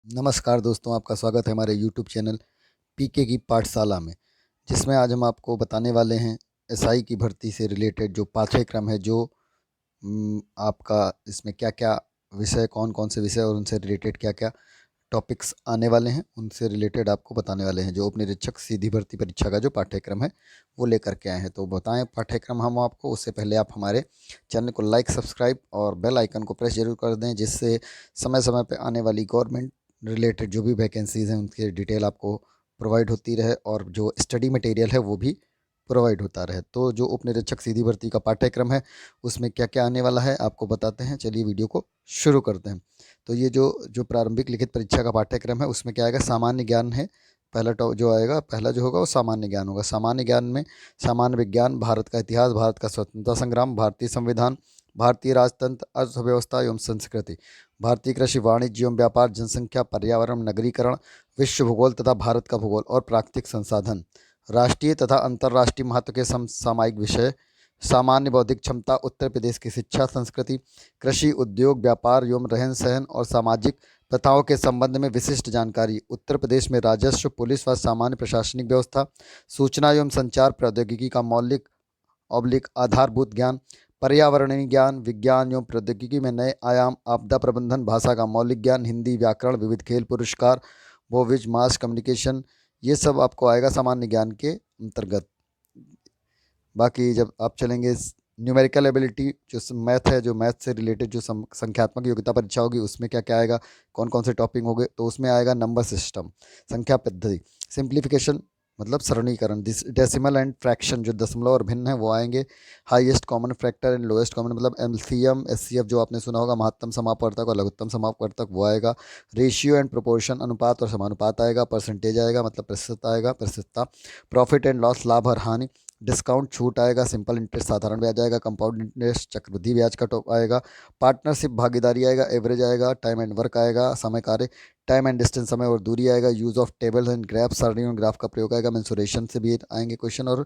नमस्कार दोस्तों, आपका स्वागत है हमारे यूट्यूब चैनल पीके की पाठशाला में। जिसमें आज हम आपको बताने वाले हैं एसआई की भर्ती से रिलेटेड जो पाठ्यक्रम है, जो आपका इसमें क्या क्या विषय, कौन कौन से विषय और उनसे रिलेटेड क्या क्या टॉपिक्स आने वाले हैं, उनसे रिलेटेड आपको बताने वाले हैं। जो उपनिरीक्षक सीधी भर्ती परीक्षा का जो पाठ्यक्रम है वो लेकर के आए हैं। तो बताएं पाठ्यक्रम हम आपको, उससे पहले आप हमारे चैनल को लाइक, सब्सक्राइब और बेल आइकन को प्रेस जरूर कर दें, जिससे समय समय पर आने वाली गवर्नमेंट रिलेटेड जो भी वैकेंसीज़ हैं उनकी डिटेल आपको प्रोवाइड होती रहे और जो स्टडी मटेरियल है वो भी प्रोवाइड होता रहे। तो जो उपनिरीक्षक सीधी भर्ती का पाठ्यक्रम है उसमें क्या क्या आने वाला है आपको बताते हैं। चलिए वीडियो को शुरू करते हैं। तो ये जो जो प्रारंभिक लिखित परीक्षा का पाठ्यक्रम है उसमें क्या आएगा, सामान्य ज्ञान है। पहला जो होगा वो सामान्य ज्ञान होगा। सामान्य ज्ञान में सामान्य विज्ञान, भारत का इतिहास, भारत का स्वतंत्रता संग्राम, भारतीय संविधान, भारतीय राजतंत्र, अर्थव्यवस्था एवं संस्कृति, भारतीय कृषि, वाणिज्य एवं व्यापार, जनसंख्या, पर्यावरण, नगरीकरण, विश्व भूगोल तथा भारत का भूगोल और प्राकृतिक संसाधन, राष्ट्रीय तथा अंतर्राष्ट्रीय महत्व के समसामयिक विषय, सामान्य बौद्धिक क्षमता, उत्तर प्रदेश की शिक्षा संस्कृति, कृषि, उद्योग, व्यापार एवं रहन सहन और सामाजिक प्रथाओं के संबंध में विशिष्ट जानकारी, उत्तर प्रदेश में राजस्व, पुलिस व सामान्य प्रशासनिक व्यवस्था, सूचना एवं संचार प्रौद्योगिकी का मौलिक आधारभूत ज्ञान, पर्यावरणीय ज्ञान, विज्ञान एवं प्रौद्योगिकी में नए आयाम, आपदा प्रबंधन, भाषा का मौलिक ज्ञान, हिंदी, व्याकरण, विविध खेल पुरस्कार, भोविज, मास कम्युनिकेशन, ये सब आपको आएगा सामान्य ज्ञान के अंतर्गत। बाकी जब आप चलेंगे न्यूमेरिकल एबिलिटी, जो मैथ है, जो मैथ से रिलेटेड जो संख्यात्मक योग्यता परीक्षा होगी उसमें क्या क्या आएगा, कौन कौन से टॉपिक होंगे, तो उसमें आएगा नंबर सिस्टम, संख्या पद्धति, सिंप्लीफिकेशन मतलब सरलीकरण, डेसिमल एंड फ्रैक्शन जो दशमलव और भिन्न है वो आएंगे, highest common factor and lowest common मतलब एलसीएम, एचसीएफ जो आपने सुना होगा, महत्तम समापवर्तक और लघुत्तम समापवर्तक वो आएगा, रेशियो एंड प्रोपोर्शन अनुपात और समानुपात आएगा, परसेंटेज आएगा मतलब प्रतिशतता आएगा, प्रतिशतता, प्रॉफिट एंड लॉस लाभ और हानि, डिस्काउंट छूट आएगा, सिंपल इंटरेस्ट साधारण ब्याज आएगा, कंपाउंड इंटरेस्ट चक्रवृद्धि ब्याज का टॉप आएगा, पार्टनरशिप भागीदारी आएगा, एवरेज आएगा, टाइम एंड वर्क आएगा, समय कार्य, टाइम एंड डिस्टेंस समय और दूरी आएगा, use of tables and graph, सारणी और ग्राफ का प्रयोग आएगा, मेंसुरेशन से भी आएंगे क्वेश्चन, और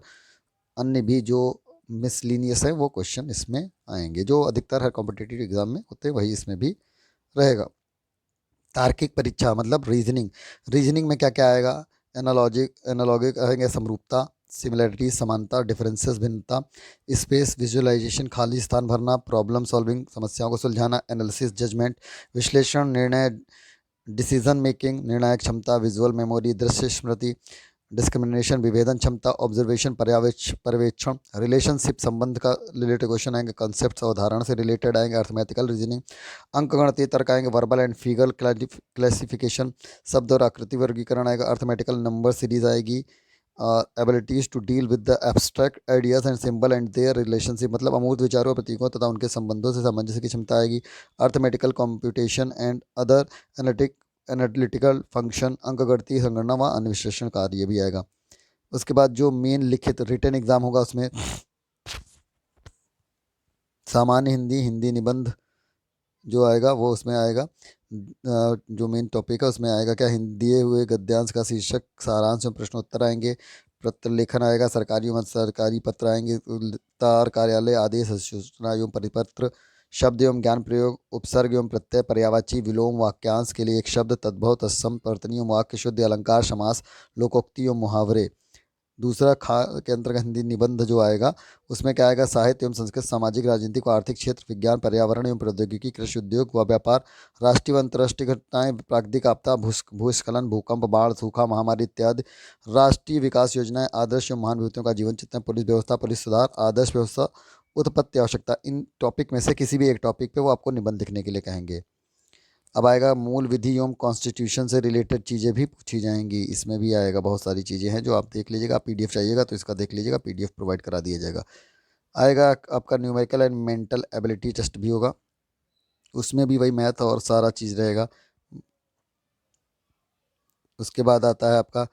अन्य भी जो मिसलिनियस है वो क्वेश्चन इसमें आएंगे, जो अधिकतर हर कॉम्पिटिटिव एग्जाम में होते हैं वही इसमें भी रहेगा। तार्किक परीक्षा मतलब रीजनिंग, रीजनिंग में क्या क्या आएगा, एनालॉगिक आएंगे, समरूपता, सिमिलरिटी, समानता, डिफरेंसेस भिन्नता, स्पेस, विजुअलाइजेशन खाली स्थान भरना, प्रॉब्लम सॉल्विंग समस्याओं को सुलझाना, एनालिसिस, जजमेंट, विश्लेषण, निर्णय, डिसीजन मेकिंग, निर्णायक क्षमता, विजुअल मेमोरी, दृश्य स्मृति, डिस्क्रिमिनेशन, विभेदन क्षमता, ऑब्जर्वेशन, पर्यवेक्षण, रिलेशनशिप संबंध का रिलेटेड क्वेश्चन आएंगे, कॉन्सेप्ट उदाहरण से रिलेटेड आएंगे, अर्थमेटिकल रीजनिंग, अंकगणितीय तर्क आएंगे, वर्बल एंड फिगर क्लासिफिकेशन, शब्द और आकृति वर्गीकरण आएगा, अर्थमेटिकल नंबर सीरीज आएगी, abilities to deal with the abstract ideas and symbol and their relationship मतलब अमूर्त विचारों, प्रतीकों तथा उनके संबंधों से सामंजस्य की क्षमता आएगी, arithmetical computation and other analytical function, अंकगणितीय संगणना व अन्विश्लेषण कार्य भी आएगा। उसके बाद जो मेन लिखित रिटन एग्जाम होगा उसमें सामान्य हिंदी, हिंदी निबंध जो आएगा वो उसमें आएगा, जो मेन टॉपिक है उसमें आएगा क्या, हिंदी दिए हुए गद्यांश का शीर्षक, सारांश में प्रश्नोत्तर आएंगे, पत्र लेखन आएगा, सरकारी एवं सरकारी पत्र आएंगे, तार कार्यालय आदेश, सूचना एवं परिपत्र, शब्द एवं ज्ञान प्रयोग, उपसर्ग एवं प्रत्यय, पर्यायवाची, विलोम, वाक्यांश के लिए एक शब्द, तद्भव, तत्सम, वर्तनी एवं वाक्य शुद्ध, अलंकार, समास, लोकोक्ति एवं मुहावरे। दूसरा खा के अंतर्गत हिंदी निबंध जो आएगा उसमें क्या आएगा, साहित्य एवं संस्कृत, सामाजिक, राजनीतिक व आर्थिक क्षेत्र, विज्ञान, पर्यावरण एवं प्रौद्योगिकी, कृषि, उद्योग व व्यापार, राष्ट्रीय व अंतर्राष्ट्रीय घटनाएं, प्राकृतिक आपदा, भूस्खलन, भूकंप, बाढ़, सूखा, महामारी इत्यादि, राष्ट्रीय विकास योजनाएं, आदर्श एवं महान व्यक्तियों का जीवन चित्रण, पुलिस व्यवस्था, पुलिस सुधार, आदर्श व्यवस्था, उत्पत्ति आवश्यकता। इन टॉपिक में से किसी भी एक टॉपिक पे वो आपको निबंध लिखने के लिए कहेंगे। अब आएगा मूल विधि एवं कॉन्स्टिट्यूशन से रिलेटेड चीज़ें भी पूछी जाएंगी, इसमें भी आएगा, बहुत सारी चीज़ें हैं जो आप देख लीजिएगा, आप पीडीएफ चाहिएगा तो इसका देख लीजिएगा, पीडीएफ प्रोवाइड करा दिया जाएगा। आएगा आपका numerical and mental ability test भी होगा, उसमें भी वही मैथ और सारा चीज़ रहेगा। उसके बाद आता है आपका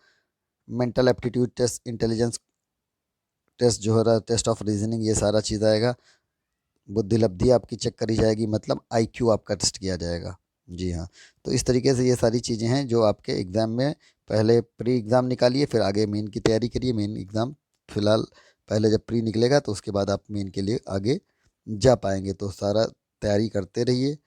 mental aptitude test, intelligence test जो हो रहा है, टेस्ट ऑफ रीजनिंग, ये सारा चीज़ आएगा। बुद्धिलब्धि आपकी चेक करी जाएगी मतलब आईक्यू आपका टेस्ट किया जाएगा। जी हाँ, तो इस तरीके से ये सारी चीज़ें हैं जो आपके एग्ज़ाम में, पहले प्री एग्ज़ाम निकालिए फिर आगे मेन की तैयारी करिए। मेन एग्ज़ाम फिलहाल पहले जब प्री निकलेगा तो उसके बाद आप मेन के लिए आगे जा पाएंगे, तो सारा तैयारी करते रहिए।